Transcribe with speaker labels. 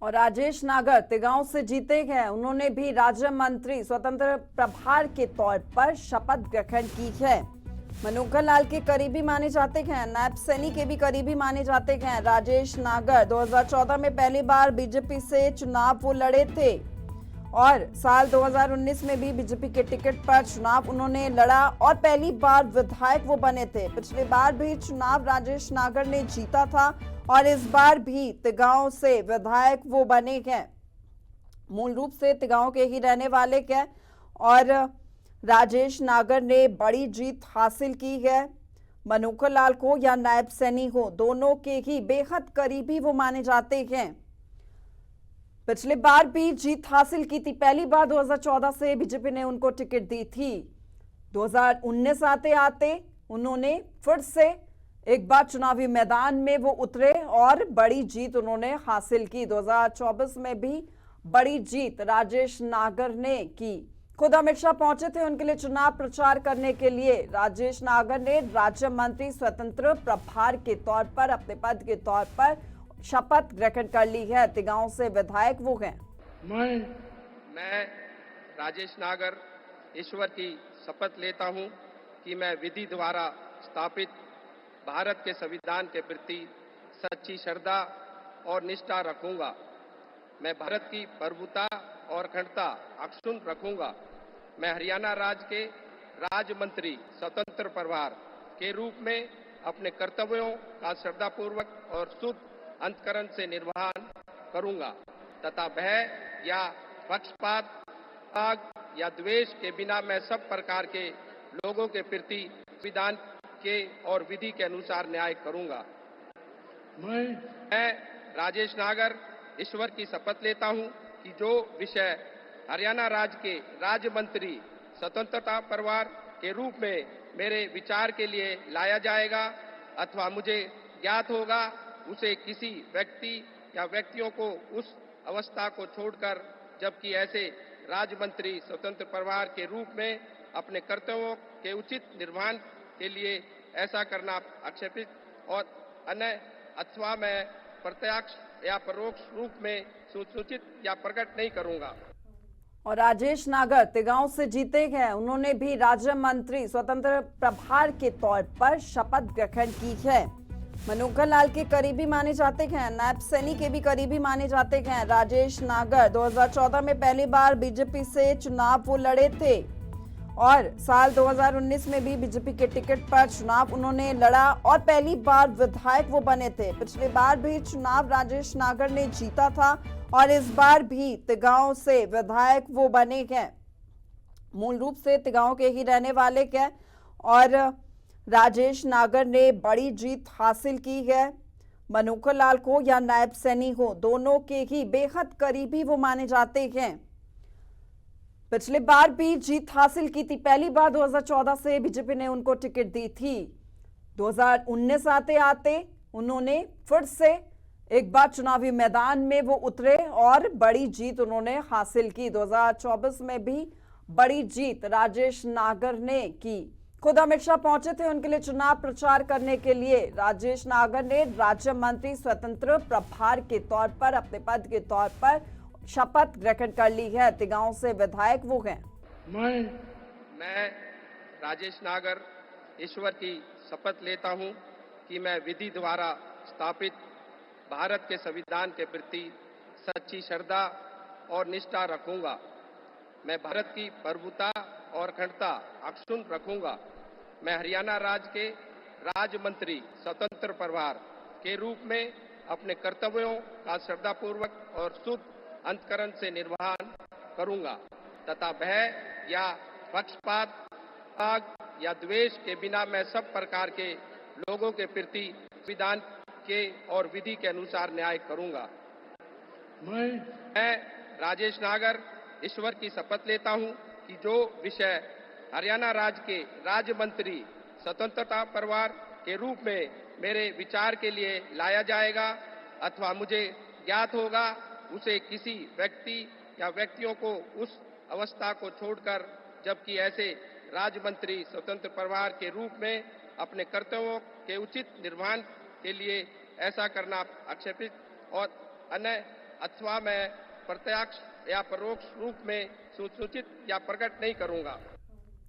Speaker 1: और राजेश नागर तिगांव से जीते हैं। उन्होंने भी राज्य मंत्री स्वतंत्र प्रभार के तौर पर शपथ ग्रहण की है। मनोहर लाल के करीबी माने जाते हैं, नायब सैनी के भी करीबी माने जाते हैं। राजेश नागर 2014 में पहली बार बीजेपी से चुनाव वो लड़े थे और साल 2019 में भी बीजेपी के टिकट पर चुनाव उन्होंने लड़ा और पहली बार विधायक वो बने थे। पिछली बार भी चुनाव राजेश नागर ने जीता था और इस बार भी तिगांव से विधायक वो बने हैं। मूल रूप से तिगांव के ही रहने वाले हैं और राजेश नागर ने बड़ी जीत हासिल की है। मनोहर लाल को या नायब सैनी हो, दोनों के ही बेहद करीबी वो माने जाते हैं। पिछले बार भी जीत हासिल की थी, पहली बार 2014 से बीजेपी ने उनको टिकट दी थी। 2019 आते आते उन्होंने फिर से एक बार चुनावी मैदान में वो उतरे और बड़ी जीत उन्होंने हासिल की। 2024 में भी बड़ी जीत राजेश नागर ने की। खुद अमित शाह पहुंचे थे उनके लिए चुनाव प्रचार करने के लिए। राजेश नागर ने राज्य मंत्री स्वतंत्र प्रभार के तौर पर अपने पद के तौर पर शपथ ग्रहण कर ली है। तिगांव से विधायक वो हैं।
Speaker 2: मैं राजेश नागर ईश्वर की शपथ लेता हूं कि मैं विधि द्वारा स्थापित भारत के संविधान के प्रति सच्ची श्रद्धा और निष्ठा रखूंगा। मैं भारत की प्रभुता और अखंडता अक्षुण्ण रखूंगा। मैं हरियाणा राज्य के राज्य मंत्री स्वतंत्र प्रभार के रूप में अपने कर्तव्यों का श्रद्धापूर्वक और शुद्ध अंतकरण से निर्वहन करूंगा तथा भय या पक्षपात, आग या द्वेष के बिना मैं सब प्रकार के लोगों के प्रति संविधान के और विधि के अनुसार न्याय करूंगा। मैं राजेश नागर ईश्वर की शपथ लेता हूं कि जो विषय हरियाणा राज्य के राज्य मंत्री स्वतंत्रता प्रभार के रूप में मेरे विचार के लिए लाया जाएगा अथवा मुझे ज्ञात होगा, उसे किसी व्यक्ति या व्यक्तियों को उस अवस्था को छोड़कर जबकि ऐसे राज्य मंत्री स्वतंत्र प्रभार के रूप में अपने कर्तव्यों के उचित निर्वहन के लिए ऐसा करना आक्षेपित और अन्य अथवा मैं प्रत्यक्ष या परोक्ष रूप में सूचित या प्रकट नहीं करूंगा।
Speaker 1: और राजेश नागर तिगांव से जीते हैं। उन्होंने भी राज्य मंत्री स्वतंत्र प्रभार के तौर पर शपथ ग्रहण की है। मनोहर लाल के करीबी माने जाते हैं, नायब सैनी के भी करीबी माने जाते हैं। राजेश नागर 2014 में पहली बार बीजेपी से चुनाव वो लड़े थे और साल 2019 में भी बीजेपी के टिकट पर चुनाव उन्होंने लड़ा और पहली बार विधायक वो बने थे। पिछली बार भी चुनाव राजेश नागर ने जीता था और इस बार भी तिगांव से विधायक वो बने हैं। मूल रूप से तिगांव के ही रहने वाले हैं और राजेश नागर ने बड़ी जीत हासिल की है। मनोहर लाल को या नायब सैनी हो, दोनों के ही बेहद करीबी वो माने जाते हैं। पिछली बार भी जीत हासिल की थी, पहली बार 2014 से बीजेपी ने उनको टिकट दी थी। 2019 आते आते उन्होंने फिर से एक बार चुनावी मैदान में वो उतरे और बड़ी जीत उन्होंने हासिल की। 2024 में भी बड़ी जीत राजेश नागर ने की। खुद अमित शाह पहुंचे थे उनके लिए चुनाव प्रचार करने के लिए। राजेश नागर ने राज्य मंत्री स्वतंत्र प्रभार के तौर पर अपने पद के तौर पर शपथ ग्रहण कर ली है। तिगांव से विधायक वो हैं।
Speaker 2: मैं राजेश नागर ईश्वर की शपथ लेता हूं कि मैं विधि द्वारा स्थापित भारत के संविधान के प्रति सच्ची श्रद्धा और निष्ठा रखूंगा। मैं भारत की प्रभुता और अखंडता अक्षुण्ण रखूंगा। मैं हरियाणा राज्य के राज्य मंत्री स्वतंत्र प्रभार के रूप में अपने कर्तव्यों का श्रद्धापूर्वक और शुद्ध अंतकरण से निर्वहन करूंगा तथा भय या पक्षपात, आग या द्वेष के बिना मैं सब प्रकार के लोगों के प्रति संविधान के और विधि के अनुसार न्याय करूंगा। मैं राजेश नागर ईश्वर की शपथ लेता हूं कि जो विषय हरियाणा राज्य के राज्य मंत्री स्वतंत्रता प्रभार के रूप में मेरे विचार के लिए लाया जाएगा अथवा मुझे ज्ञात होगा, उसे किसी व्यक्ति या व्यक्तियों को उस अवस्था को छोड़कर जबकि ऐसे राज्य मंत्री स्वतंत्र प्रभार के रूप में अपने कर्तव्यों के उचित निर्वहन के लिए ऐसा करना आक्षेपित और अन्य अथवा मैं प्रत्यक्ष या परोक्ष रूप में सूचित या प्रकट नहीं करूंगा।